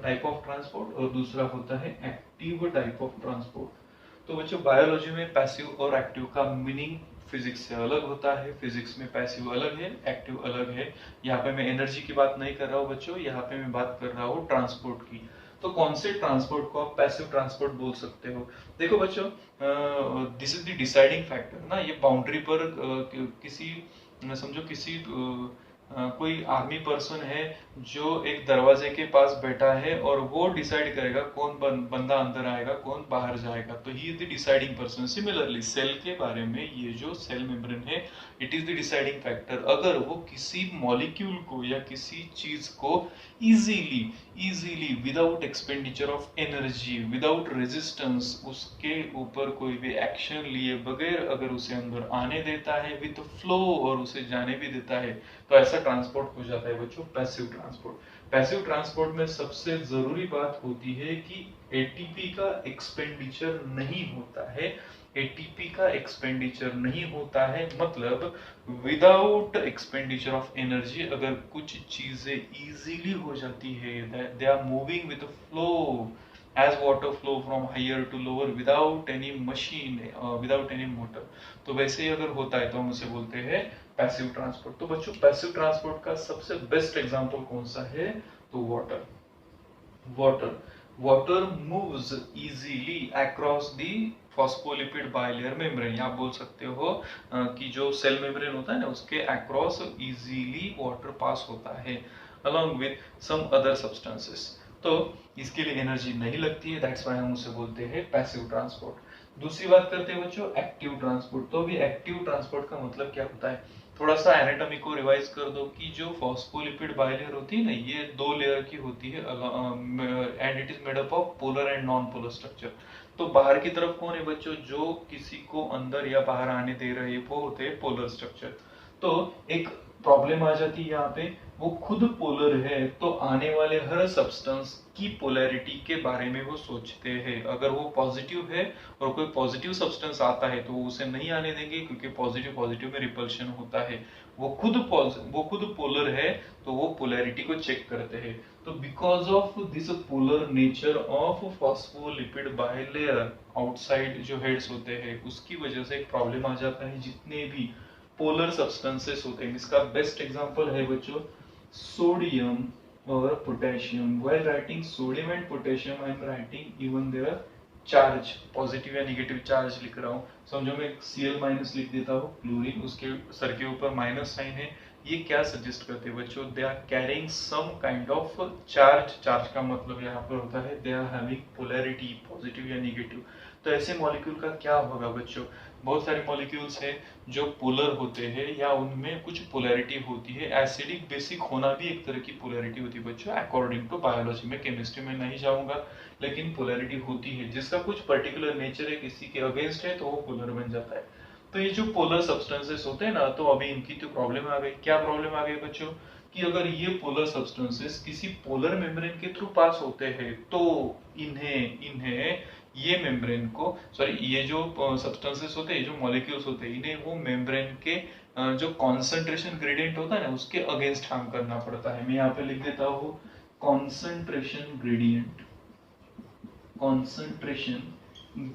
A: टाइप ऑफ ट्रांसपोर्ट और दूसरा होता है एक्टिव टाइप ऑफ ट्रांसपोर्ट। तो बच्चों बायोलॉजी में पैसिव और एक्टिव का मीनिंग फिजिक्स से अलग होता है। फिजिक्स में पैसिव अलग है, एक्टिव अलग है। यहाँ पे मैं एनर्जी की बात नहीं कर रहा हूँ बच्चों, यहाँ पे मैं बात कर रहा हूँ ट्रांसपोर्ट की। तो कौन से ट्रांसपोर्ट को आप पैसिव ट्रांसपोर्ट बोल सकते हो? देखो बच्चों, this is the deciding factor ना, ये बाउंड्री पर किसी समझो किसी कोई आर्मी पर्सन है जो एक दरवाजे के पास बैठा है और वो डिसाइड करेगा कौन बंदा अंदर आएगा कौन बाहर जाएगा, तो he is the deciding person. Similarly cell के बारे में ये जो सेल मेम्ब्रेन है, it is the deciding factor. अगर वो किसी मॉलिक्यूल को या किसी चीज को easily without expenditure of energy, without resistance, उसके ऊपर कोई भी एक्शन लिए बगैर अगर उसे अंदर आने देता है विद फ्लो और उसे जाने भी देता है, तो ऐसा ट्रांसपोर्ट हो जाता है बच्चों पैसिव ट्रांसपोर्ट। पैसिव ट्रांसपोर्ट में सबसे जरूरी बात होती है कि एटीपी का एक्सपेंडिचर नहीं होता है। एटीपी का एक्सपेंडिचर नहीं होता है मतलब विदाउट एक्सपेंडिचर ऑफ एनर्जी अगर कुछ चीजें इजीली हो जाती है, they are moving with flow as water flow from higher to lower without any machine, without any motor, तो वैसे ही अगर होता है तो हम उसे बोलते हैं पैसिव ट्रांसपोर्ट। तो बच्चों पैसिव ट्रांसपोर्ट का सबसे बेस्ट एग्जांपल कौन सा है? तो water moves easily across the phospholipid bilayer membrane. आप बोल सकते हो कि जो सेल मेम्ब्रेन होता है ना उसके अक्रॉस इजीली वाटर पास होता है along with some other substances। तो इसके लिए एनर्जी नहीं लगती है, दैट्स व्हाई हम उसे बोलते हैं पैसिव ट्रांसपोर्ट। दूसरी बात करते हैं बच्चों एक्टिव ट्रांसपोर्ट। तो अभी एक्टिव ट्रांसपोर्ट का मतलब क्या होता है? थोड़ा सा एनाटॉमी को रिवाइज कर दो कि जो फॉस्फोलिपिड बाइलेयर होती है ना, ये 2 लेयर की होती है and it is made up of polar and non polar structure. तो बाहर की तरफ कौन है बच्चों? जो किसी को अंदर या बाहर आने दे रहे वो होते हैं पोलर स्ट्रक्चर। तो एक प्रॉब्लम आ जाती है यहाँ पे, वो खुद पोलर है तो आने वाले हर सब्सटेंस की पोलैरिटी के बारे में वो सोचते हैं। अगर वो पॉजिटिव है और कोई पॉजिटिव सब्सटेंस आता है तो वो उसे नहीं आने देंगे क्योंकि पॉजिटिव में रिपल्शन होता है। वो खुद पोलर है तो वो पोलैरिटी को चेक करते हैं। तो because of this polar nature of phospholipid bilayer outside जो हेड्स होते हैं उसकी वजह से एक प्रॉब्लम आ जाता है जितने भी पोलर सब्सटेंसेस होते हैं। इसका बेस्ट एग्जांपल है बच्चों सोडियम और potassium. While writing sodium and potassium I am writing even their charge, positive या नेगेटिव चार्ज लिख रहा हूँ। समझो मैं Cl माइनस लिख देता हूँ, क्लोरीन उसके सर के ऊपर माइनस साइन है। ये क्या सजेस्ट करते हैं बच्चों? They are carrying some kind of charge. Charge का मतलब यहाँ पर होता है they are having polarity, positive या नेगेटिव। तो ऐसे मॉलिक्यूल का क्या होगा बच्चों? बहुत सारे मॉलिक्यूल्स हैं जो पोलर होते हैं या उनमें कुछ पोलैरिटी होती है। एसिडिक बेसिक होना भी एक तरह की पोलैरिटी होती है बच्चों, अकॉर्डिंग टू बायोलॉजी में। केमिस्ट्री में नहीं जाऊंगा, लेकिन पोलैरिटी होती है जिसका कुछ पर्टिकुलर नेचर है, किसी के अगेंस्ट है तो वो पोलर बन जाता है। तो ये जो पोलर सब्सटेंसेस होते हैं ना, तो अभी इनकी तो प्रॉब्लम आ गई। क्या प्रॉब्लम आ गई बच्चों? कि अगर ये पोलर सब्सटेंसेस किसी पोलर मेम्ब्रेन के थ्रू पास होते हैं तो इन्हें ये मेम्ब्रेन को ये जो सब्सटेंसेस होते हैं, जो मॉलिक्यूल्स होते हैं, इन्हें वो मेम्ब्रेन के जो कॉन्सेंट्रेशन ग्रेडियंट होता है ना उसके अगेंस्ट हार्म करना पड़ता है। मैं यहाँ पे लिख देता हूँ concentration gradient. Concentration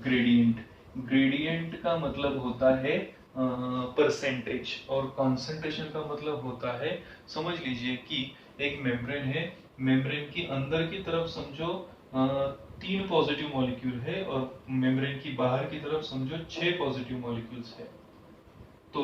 A: gradient, gradient का मतलब होता है परसेंटेज और कॉन्सेंट्रेशन का मतलब होता है, समझ लीजिए कि एक मेम्ब्रेन है, मेम्ब्रेन की अंदर की तरफ समझो 3 पॉजिटिव मॉलिक्यूल है और मेम्ब्रेन की बाहर की तरफ समझो 6 पॉजिटिव मॉलिक्यूल्स है। तो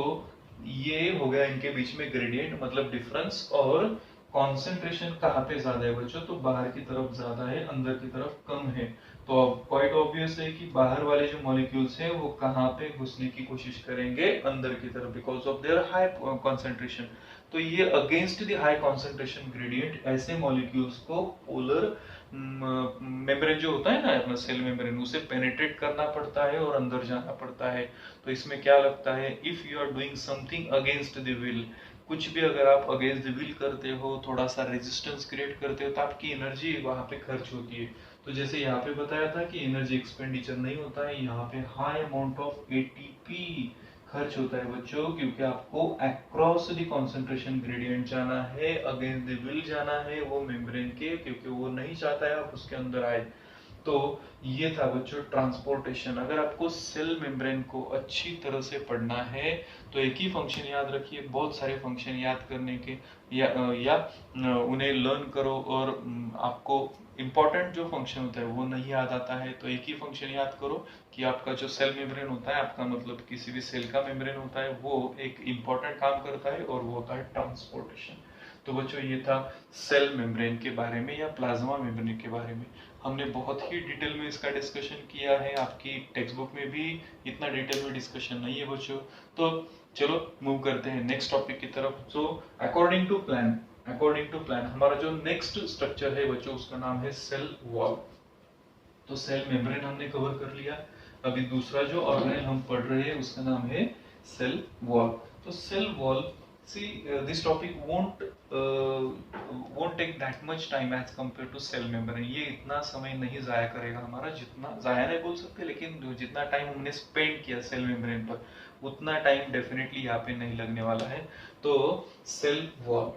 A: ये हो गया इनके बीच में ग्रेडियंट, मतलब डिफरेंस। और कॉन्सेंट्रेशन कहाँ पे ज्यादा है बच्चों? तो बाहर की तरफ ज्यादा है, अंदर की तरफ कम है। तो अब क्वाइट ऑब्वियस है कि बाहर वाले जो मॉलिक्यूल्स है वो कहाँ पे घुसने की कोशिश करेंगे? अंदर की तरफ, because of their high concentration. तो ये against the high concentration gradient ऐसे मॉलिक्यूल्स को पोलर मेम्ब्रेन जो होता है ना अपना सेल मेम्ब्रेन, उसे पेनिट्रेट करना पड़ता है और अंदर जाना पड़ता है। तो इसमें क्या लगता है? If you are doing something against the will, कुछ भी अगर आप अगेंस्ट द विल करते हो, थोड़ा सा रेजिस्टेंस क्रिएट करते हो, तो आपकी एनर्जी वहां पे खर्च होती है। तो जैसे यहाँ पे बताया था कि एनर्जी एक्सपेंडिचर नहीं होता है, यहाँ पे हाई अमाउंट ऑफ एटीपी खर्च होता है बच्चों, क्योंकि आपको अक्रॉस द कॉन्सेंट्रेशन ग्रेडियंट जाना है, अगेंस्ट द विल जाना है वो मेम्ब्रेन के, क्योंकि वो नहीं चाहता है आप उसके अंदर आए। तो ये था बच्चों ट्रांसपोर्टेशन। अगर आपको सेल मेम्ब्रेन को अच्छी तरह से पढ़ना है तो एक ही फंक्शन याद रखिए, बहुत सारे फंक्शन याद करने के या उन्हें लर्न करो और आपको इंपॉर्टेंट जो फंक्शन होता है वो नहीं याद आता है, तो एक ही फंक्शन याद करो कि आपका जो सेल मेम्ब्रेन होता है, आपका मतलब किसी भी सेल का मेम्ब्रेन होता है, वो एक इंपॉर्टेंट काम करता है और वो होता है ट्रांसपोर्टेशन। तो बच्चों ये था सेल मेम्ब्रेन के बारे में या प्लाज्मा मेम्ब्रेन के बारे में। हमने बहुत ही डिटेल में इसका डिस्कशन किया है, आपकी टेक्स्ट बुक में भी इतना डिटेल में डिस्कशन नहीं है बच्चों। तो चलो मूव करते हैं नेक्स्ट टॉपिक की तरफ। सो अकॉर्डिंग टू प्लान हमारा जो नेक्स्ट स्ट्रक्चर है बच्चों उसका नाम है सेल वॉल। तो सेल मेम्ब्रेन हमने कवर कर लिया, अभी दूसरा जो ऑर्गेनेल हम पढ़ रहे हैं उसका नाम है सेल वॉल। तो cell wall, see this topic won't take that much time as compared to cell membrane। ये इतना समय नहीं जाया करेगा हमारा, जितना जाया नहीं बोल सकते, लेकिन जितना टाइम हमने स्पेंड किया सेल मेम्ब्रेन पर उतना टाइम डेफिनेटली यहाँ पे नहीं लगने वाला है। तो सेल वॉल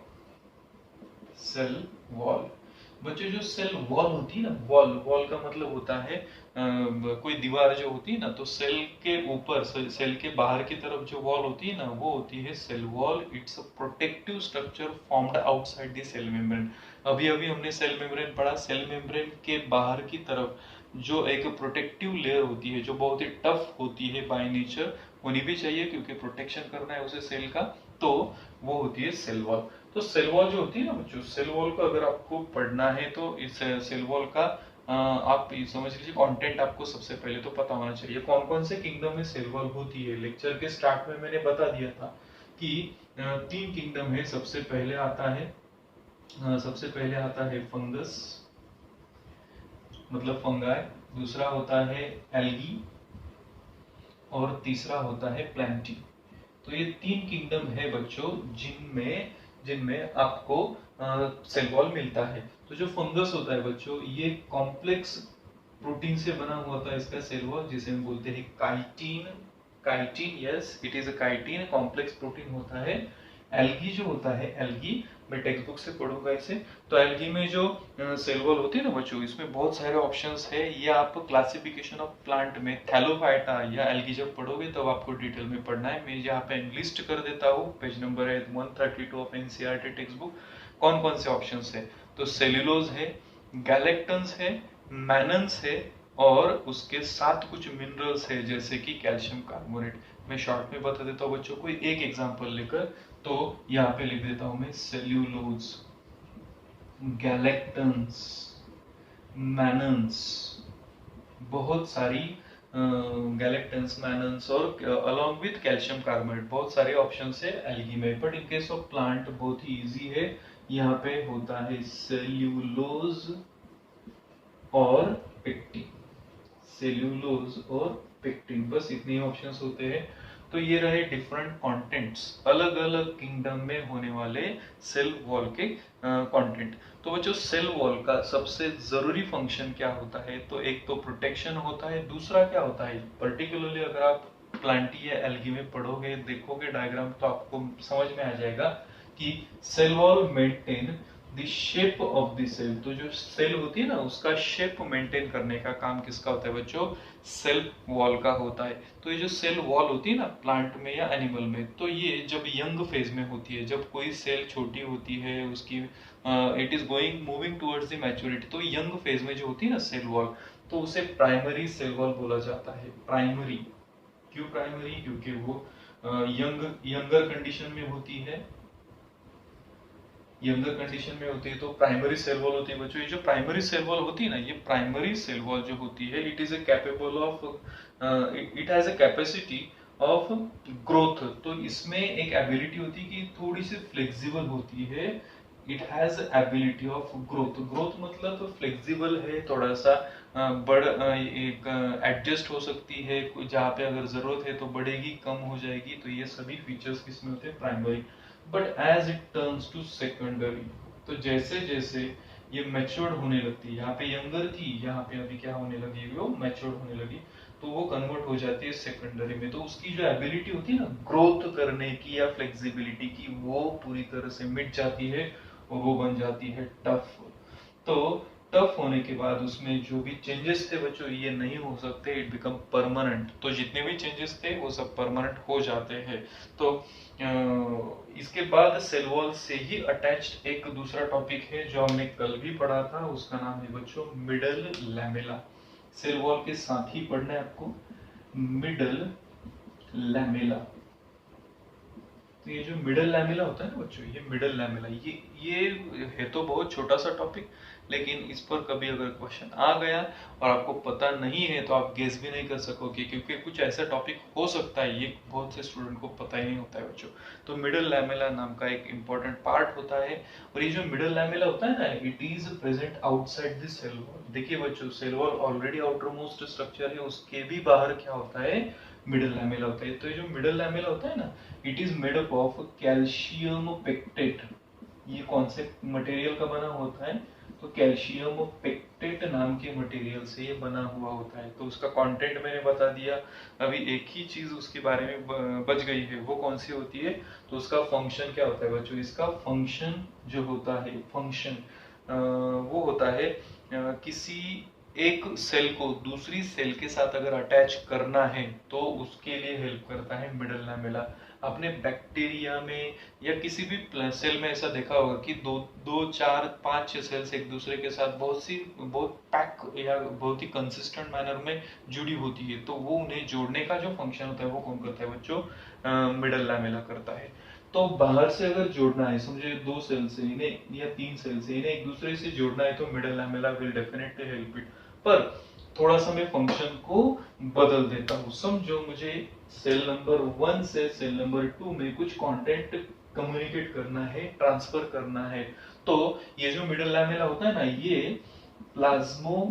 A: बच्चों, जो सेल वॉल होती है ना, वॉल का मतलब होता है कोई दीवार जो होती है ना, तो सेल के ऊपर, सेल के बाहर की तरफ जो वॉल होती है ना, वो होती है cell wall. It's a protective structure formed outside the cell membrane. अभी हमने सेल मेम्ब्रेन पढ़ा, सेल मेम्ब्रेन के बाहर की तरफ जो एक प्रोटेक्टिव लेयर होती है जो बहुत ही टफ होती है बाय नेचर, होनी भी चाहिए क्योंकि प्रोटेक्शन करना है उसे सेल का, तो वो होती है सेल वॉल। तो सेल वॉल जो होती है ना बच्चों, सेल वॉल को अगर आपको पढ़ना है तो इस सेल वॉल का आप समझ लीजिए कंटेंट आपको सबसे पहले तो पता होना चाहिए। कौन कौन से किंगडम में सेल वॉल होती है, लेक्चर के स्टार्ट में मैंने बता दिया था कि 3 किंगडम है। सबसे पहले आता है फंगस, मतलब फंगाई, दूसरा होता है एल्गी और तीसरा होता है प्लैंटी। तो ये 3 किंगडम है बच्चों जिनमें आपको सेल वॉल मिलता है। तो जो फंगस होता है बच्चों, ये कॉम्प्लेक्स प्रोटीन से बना हुआ था इसका सेल वॉल, जिसे हम बोलते हैं chitin. Yes, it is a chitin, complex protein होता है। एल्गी जो होता है, एल्गी मैं टेक्स्ट बुक से पढ़ूंगा इसे। तो एल्गी में जो सेल वॉल होती है ना बच्चों, इसमें बहुत सारे ऑप्शंस है। ये आप क्लासिफिकेशन ऑफ प्लांट में थैलोफाइटा या एल्गी जब पढ़ोगे तब आपको डिटेल में पढ़ना है। मैं यहाँ पे लिस्ट कर देता हूँ, पेज नंबर है 132 ऑफ एनसीईआरटी टेक्स्ट बुक। कौन कौन से ऑप्शंस है, तो सेल्यूलोज है, गैलेक्टन्स है, मैनन्स है और उसके साथ कुछ मिनरल्स है जैसे कि कैल्शियम कार्बोनेट। मैं शॉर्ट में बता देता हूँ बच्चों को एक एग्जांपल लेकर। तो यहाँ पे लिख देता हूं मैं सेल्यूलोज, गैलेक्टन्स, मैनन्स, बहुत सारी गैलेक्टन्स, मैनन्स और अलॉन्ग विथ कैल्शियम कार्बोनेट, बहुत सारे ऑप्शंस है एल्गी में। But in case of plant बहुत ही इजी है, यहाँ पे होता है सेल्यूलोज और पेक्टिन, सेल्यूलोज और पेक्टिन, बस इतने ऑप्शंस होते हैं। तो ये रहे डिफरेंट कंटेंट्स, अलग अलग किंगडम में होने वाले सेल वॉल के कंटेंट। तो बच्चों सेल वॉल का सबसे जरूरी फंक्शन क्या होता है, तो एक तो प्रोटेक्शन होता है, दूसरा क्या होता है, पर्टिकुलरली अगर आप प्लांटी या एल्गी में पढ़ोगे, देखोगे डायग्राम, तो आपको समझ में आ जाएगा कि cell wall maintain the shape of the cell. तो जो सेल होती है ना, उसका शेप मेंटेन करने का काम किसका होता है बच्चों, सेल वॉल का होता है। तो ये जो सेल वॉल होती है ना प्लांट में या एनिमल में, तो ये जब यंग फेज में होती है, जब कोई सेल छोटी होती है, उसकी it is moving towards the maturity, तो यंग फेज में जो होती है ना सेल वॉल, तो उसे प्राइमरी सेल वॉल बोला जाता है। प्राइमरी क्यों प्राइमरी, क्योंकि वो यंगर कंडीशन में होती है, यंगर कंडीशन में होती है, तो प्राइमरी सेल वॉल होती है बच्चों। ये जो प्राइमरी सेल वॉल होती है ना, ये प्राइमरी सेल वॉल जो होती है, it has a capacity of growth. तो इसमें एक एबिलिटी होती है कि थोड़ी सी फ्लेक्सिबल होती है। It has ability of growth मतलब फ्लेक्सिबल है, थोड़ा सा एक एडजस्ट हो सकती है, जहाँ पे अगर जरूरत है तो बढ़ेगी, कम हो जाएगी। तो ये सभी फीचर्स किसमें होते हैं, primary. But as it turns to secondary, तो जैसे जैसे ये मैच्योर्ड होने लगती है, यहाँ पे यंगर थी, यहाँ पे अभी क्या होने लगी, वो मैच्योर्ड होने लगी, तो वो कन्वर्ट हो जाती है सेकेंडरी में। तो उसकी जो एबिलिटी होती है ना ग्रोथ करने की या फ्लेक्सिबिलिटी की, वो पूरी तरह से मिट जाती है और वो बन जाती है टफ। तो टफ होने के बाद उसमें जो भी चेंजेस थे बच्चों ये नहीं हो सकते, इट बिकम परमानेंट। तो जितने भी चेंजेस थे वो सब परमानेंट हो जाते हैं। तो इसके बाद सेल वॉल से ही अटैच्ड एक दूसरा टॉपिक है जो हमने कल भी पढ़ा था, उसका नाम है बच्चों मिडल लैमेला। सेल वॉल के साथ ही पढ़ना है आपको मिडल लैमेला। तो ये जो मिडल लैमेला होता है ना बच्चों, ये मिडल लैमेला ये है तो बहुत छोटा सा टॉपिक, लेकिन इस पर कभी अगर क्वेश्चन आ गया और आपको पता नहीं है तो आप गेस भी नहीं कर सकोगे, क्योंकि कुछ ऐसा टॉपिक हो सकता है ये बहुत से स्टूडेंट को पता ही नहीं होता है बच्चों। तो मिडल लैमेला नाम का एक इम्पोर्टेंट पार्ट होता है, और ये जो मिडल लैमेला होता है ना, it is present outside the cell wall. देखिए बच्चों, cell wall already outermost structure है, उसके भी बाहर क्या होता है, मिडल लैमेला होता है। तो ये जो मिडल लैमेला होता है ना, it is made up of calcium pectate. ये कौन से मटेरियल का बना होता है, तो कैल्शियम पेक्टेट नाम के मटेरियल से ये बना हुआ होता है। तो उसका कंटेंट मैंने बता दिया। अभी एक ही चीज उसके बारे में बच गई है, वो कौन सी होती है, तो उसका फंक्शन क्या होता है बच्चों। इसका फंक्शन जो होता है, फंक्शन वो होता है किसी एक सेल को दूसरी सेल के साथ अगर अटैच करना है तो उसके लिए हेल्प करता है मिडल लैमेला। आपने बैक्टीरिया में या किसी भी सेल में ऐसा देखा होगा कि दो चार पांच छह सेल्स एक दूसरे के साथ बहुत पैक या बहुत ही कंसिस्टेंट मैनर में जुड़ी होती है, तो वो उन्हें जोड़ने का जो फंक्शन होता है वो कौन करता है बच्चों, मिडल लैमेला करता है। तो बाहर से अगर जोड़ना है, समझे दो सेल से इन्हें या तीन सेल से इन्हें एक दूसरे से जोड़ना है, तो middle lamella will definitely help it. पर थोड़ा सा मैं फंक्शन को बदल देता हूँ। समझो मुझे सेल नंबर 1 से सेल नंबर 2 में कुछ कंटेंट कम्युनिकेट करना है, ट्रांसफर करना है, तो ये जो मिडल लैमेला होता है ना, ये प्लाज्मोडेस्माटा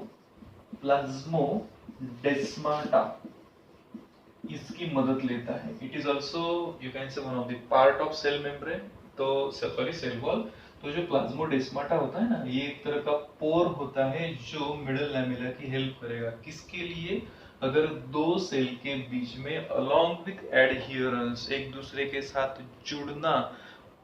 A: इसकी मदद लेता है। It is also you can say one of the part of cell membrane, तो सॉरी सेल वॉल। तो जो प्लाज्मोडेस्माटा होता है ना, ये एक तरह का पोर होता है जो मिडल लैमेला की हेल्प करेगा। किसके लिए, अगर दो सेल के बीच में अलोंग विथ एडहियरेंस एक दूसरे के साथ जुड़ना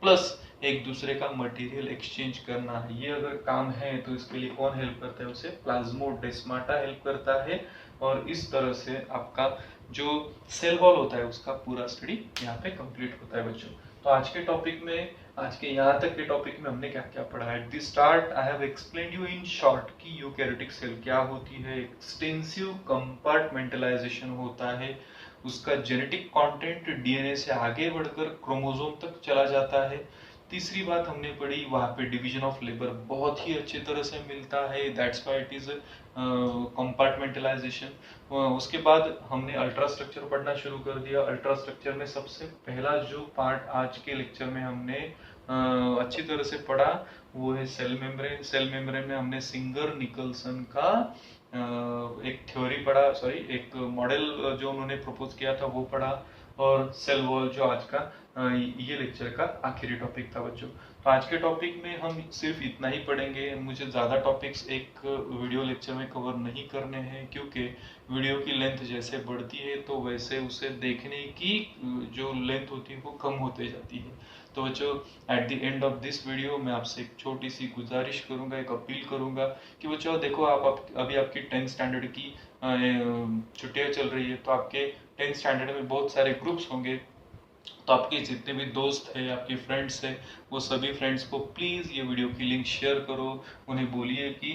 A: प्लस एक दूसरे का मटेरियल एक्सचेंज करना है, ये अगर काम है तो इसके लिए कौन हेल्प करता है, उसे प्लाज्मोडेस्माटा हेल्प करता है। और इस तरह से आपका जो सेल वॉल होता है उसका पूरा स्टडी यहाँ पे कंप्लीट होता है बच्चों। तो आज के टॉपिक में, आज के यहाँ तक के टॉपिक में हमने क्या क्या पढ़ा। At the start I have explained you in short कि यूकैरियोटिक सेल क्या होती है। एक्सटेंसिव कंपार्टमेंटलाइजेशन होता है, उसका जेनेटिक कंटेंट डीएनए से आगे बढ़कर क्रोमोसोम तक चला जाता है। तीसरी बात हमने पढ़ी, वहां पे डिवीजन ऑफ लेबर बहुत ही अच्छी तरह से मिलता है, that's why it is compartmentalisation. उसके बाद हमने अल्ट्रा स्ट्रक्चर पढ़ना शुरू कर दिया। अल्ट्रा स्ट्रक्चर में सबसे पहला जो पार्ट आज के लेक्चर में हमने अच्छी तरह से पढ़ा वो है सेल मेम्ब्रेन। सेल मेम्ब्रेन में हमने सिंगर निकलसन का एक थ्योरी पढ़ा, सॉरी एक मॉडल जो उन्होंने प्रपोज किया था वो पढ़ा, और सेल वॉल जो आज का ये लेक्चर का आखिरी टॉपिक था बच्चों। तो आज के टॉपिक में हम सिर्फ इतना ही पढ़ेंगे, मुझे ज़्यादा टॉपिक्स एक वीडियो लेक्चर में कवर नहीं करने हैं, क्योंकि वीडियो की लेंथ जैसे बढ़ती है तो वैसे उसे देखने की जो लेंथ होती है वो कम होते जाती है। तो बच्चों at the end of this video मैं आपसे एक छोटी सी गुजारिश करूंगा, एक अपील करूंगा कि बच्चों देखो आप अभी आपकी 10th स्टैंडर्ड की छुट्टियां चल रही है, तो आपके 10th स्टैंडर्ड में बहुत सारे ग्रुप्स होंगे। तो आपके जितने भी दोस्त हैं, आपके फ्रेंड्स हैं, वो सभी फ्रेंड्स को प्लीज़ ये वीडियो की लिंक शेयर करो। उन्हें बोलिए कि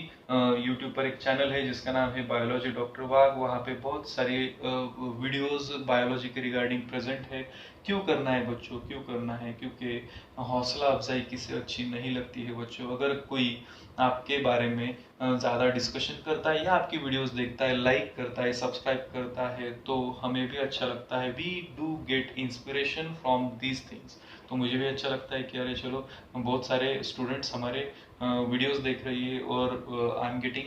A: यूट्यूब पर एक चैनल है जिसका नाम है बायोलॉजी डॉक्टर वाघ, वहाँ पे बहुत सारी वीडियोस बायोलॉजी के रिगार्डिंग प्रेजेंट है। क्यों करना है बच्चों, क्यों करना है, क्योंकि हौसला अफजाई किसे अच्छी नहीं लगती है बच्चों। अगर कोई आपके बारे में ज़्यादा डिस्कशन करता है या आपकी वीडियोस देखता है, लाइक करता है, सब्सक्राइब करता है, तो हमें भी अच्छा लगता है। We do get inspiration from these things. तो मुझे भी अच्छा लगता है कि अरे चलो बहुत सारे स्टूडेंट्स हमारे वीडियोस देख रही है और आई एम गेटिंग,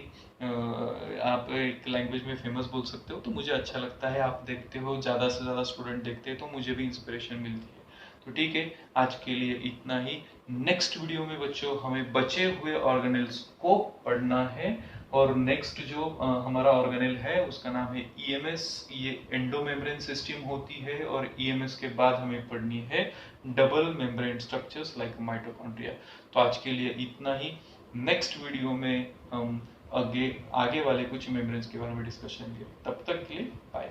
A: आप एक लैंग्वेज में फेमस बोल सकते हो, तो मुझे अच्छा लगता है। आप देखते हो, ज़्यादा से ज़्यादा स्टूडेंट देखते हैं, तो मुझे भी इंस्पिरेशन मिलती है। तो ठीक है, आज के लिए इतना ही। नेक्स्ट वीडियो में बच्चों हमें बचे हुए ऑर्गेनेल्स को पढ़ना है, और नेक्स्ट जो हमारा ऑर्गेनेल है उसका नाम है ईएमएस। ये एंडोमेम्ब्रेन सिस्टम होती है, और ईएमएस के बाद हमें पढ़नी है double membrane structures like mitochondria. तो आज के लिए इतना ही। नेक्स्ट वीडियो में हम आगे आगे वाले कुछ मेम्ब्रेन्स के बारे में डिस्कस करेंगे। तब तक के लिए बाय।